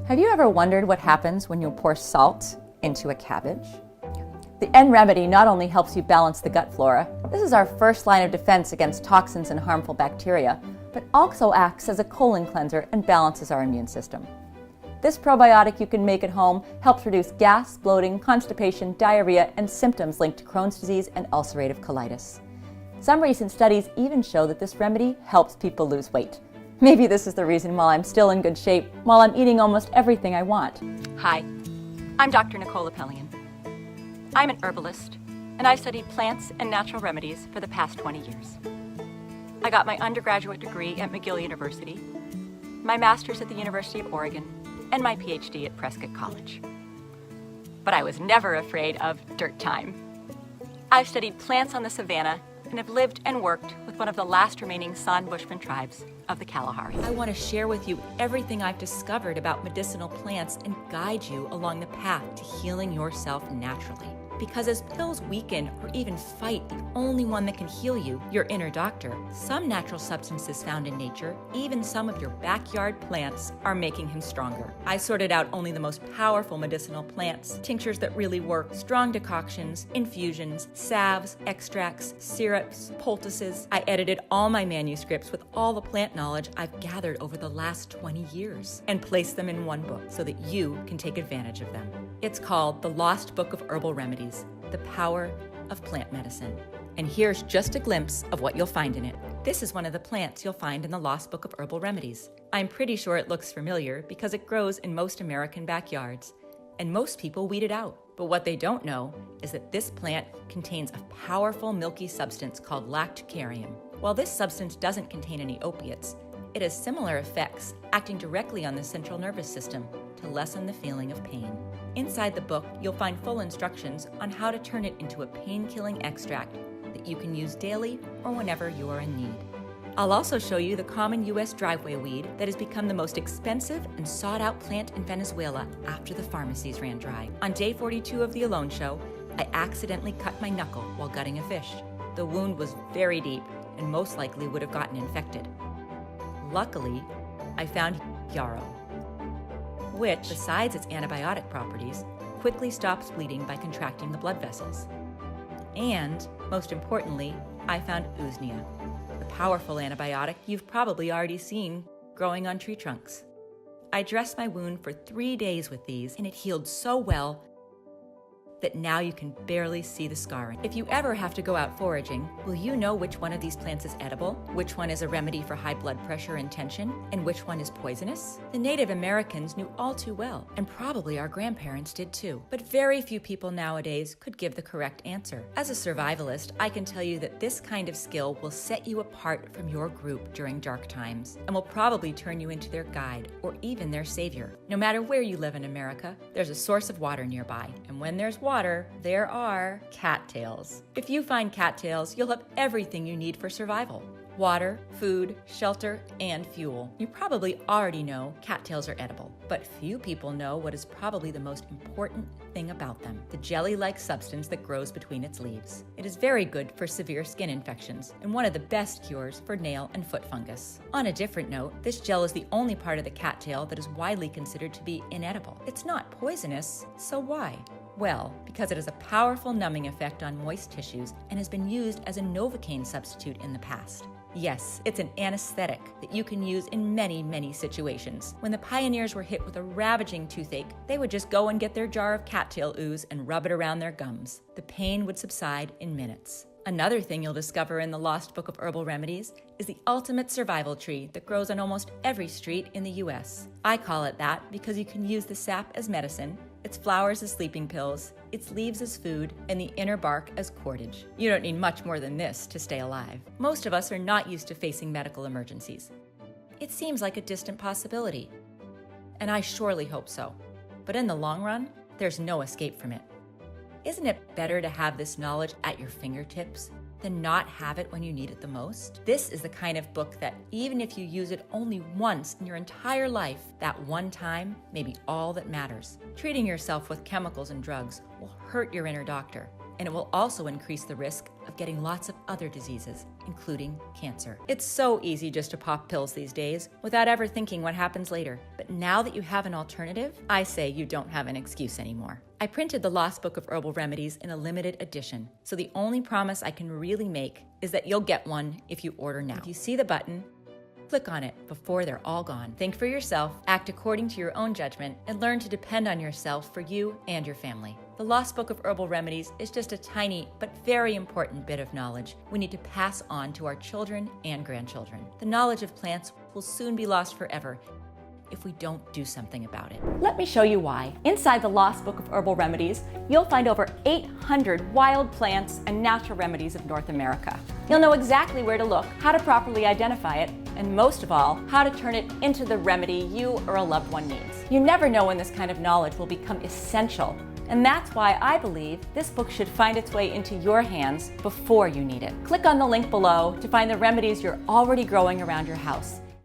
Have you ever wondered what happens when you pour salt into a cabbage? The N remedy not only helps you balance the gut flora, this is our first line of defense against toxins and harmful bacteria, but also acts as a colon cleanser and balances our immune system. This probiotic you can make at home helps reduce gas, bloating, constipation, diarrhea, and symptoms linked to Crohn's disease and ulcerative colitis. Some recent studies even show that this remedy helps people lose weight. Maybe this is the reason why I'm still in good shape, while I'm eating almost everything I want. Hi, I'm Dr. Nicole Appelian. I'm an herbalist, and I've studied plants and natural remedies for the past 20 years. I got my undergraduate degree at McGill University, my master's at the University of Oregon, and my PhD at Prescott College. But I was never afraid of dirt time. I've studied plants on the savanna and have lived and worked with one of the last remaining San Bushman tribes of the Kalahari. I want to share with you everything I've discovered about medicinal plants and guide you along the path to healing yourself naturally. Because as pills weaken or even fight the only one that can heal you, your inner doctor, some natural substances found in nature, even some of your backyard plants, are making him stronger. I sorted out only the most powerful medicinal plants, tinctures that really work, strong decoctions, infusions, salves, extracts, syrups, poultices. I edited all my manuscripts with all the plant knowledge I've gathered over the last 20 years and placed them in one book so that you can take advantage of them. It's called The Lost Book of Herbal Remedies. The Power of Plant Medicine. And here's just a glimpse of what you'll find in it. This is one of the plants you'll find in the Lost Book of Herbal Remedies. I'm pretty sure it looks familiar because it grows in most American backyards, and most people weed it out. But what they don't know is that this plant contains a powerful milky substance called lactucarium. While this substance doesn't contain any opiates, it has similar effects, acting directly on the central nervous system to lessen the feeling of pain. Inside the book, you'll find full instructions on how to turn it into a pain-killing extract that you can use daily or whenever you are in need. I'll also show you the common U.S. driveway weed that has become the most expensive and sought-out plant in Venezuela after the pharmacies ran dry. On day 42 of the Alone Show, I accidentally cut my knuckle while gutting a fish. The wound was very deep and most likely would have gotten infected. Luckily, I found yarrow, which, besides its antibiotic properties, quickly stops bleeding by contracting the blood vessels. And, most importantly, I found usnea, the powerful antibiotic you've probably already seen growing on tree trunks. I dressed my wound for 3 days with these, and it healed so well that now you can barely see the scarring. If you ever have to go out foraging, will you know which one of these plants is edible, which one is a remedy for high blood pressure and tension, and which one is poisonous? The Native Americans knew all too well, and probably our grandparents did too. But very few people nowadays could give the correct answer. As a survivalist, I can tell you that this kind of skill will set you apart from your group during dark times, and will probably turn you into their guide, or even their savior. No matter where you live in America, there's a source of water nearby, and when there's water, there are cattails. If you find cattails, you'll have everything you need for survival. Water, food, shelter, and fuel. You probably already know cattails are edible, but few people know what is probably the most important thing about them, the jelly-like substance that grows between its leaves. It is very good for severe skin infections and one of the best cures for nail and foot fungus. On a different note, this gel is the only part of the cattail that is widely considered to be inedible. It's not poisonous, so why? Well, because it has a powerful numbing effect on moist tissues and has been used as a Novocaine substitute in the past. Yes, it's an anesthetic that you can use in many, many situations. When the pioneers were hit with a ravaging toothache, they would just go and get their jar of cattail ooze and rub it around their gums. The pain would subside in minutes. Another thing you'll discover in the Lost Book of Herbal Remedies is the ultimate survival tree that grows on almost every street in the U.S. I call it that because you can use the sap as medicine, its flowers as sleeping pills, its leaves as food, and the inner bark as cordage. You don't need much more than this to stay alive. Most of us are not used to facing medical emergencies. It seems like a distant possibility, and I surely hope so. But in the long run, there's no escape from it. Isn't it better to have this knowledge at your fingertips than not have it when you need it the most? This is the kind of book that, even if you use it only once in your entire life, that one time may be all that matters. Treating yourself with chemicals and drugs will hurt your inner doctor, and it will also increase the risk of getting lots of other diseases, including cancer. It's so easy just to pop pills these days without ever thinking what happens later. But now that you have an alternative, I say you don't have an excuse anymore. I printed the Lost Book of Herbal Remedies in a limited edition, so the only promise I can really make is that you'll get one if you order now. If you see the button, click on it before they're all gone. Think for yourself, act according to your own judgment, and learn to depend on yourself for you and your family. The Lost Book of Herbal Remedies is just a tiny but very important bit of knowledge we need to pass on to our children and grandchildren. The knowledge of plants will soon be lost forever if we don't do something about it. Let me show you why. Inside the Lost Book of Herbal Remedies, you'll find over 800 wild plants and natural remedies of North America. You'll know exactly where to look, how to properly identify it, and most of all, how to turn it into the remedy you or a loved one needs. You never know when this kind of knowledge will become essential, and that's why I believe this book should find its way into your hands before you need it. Click on the link below to find the remedies you're already growing around your house.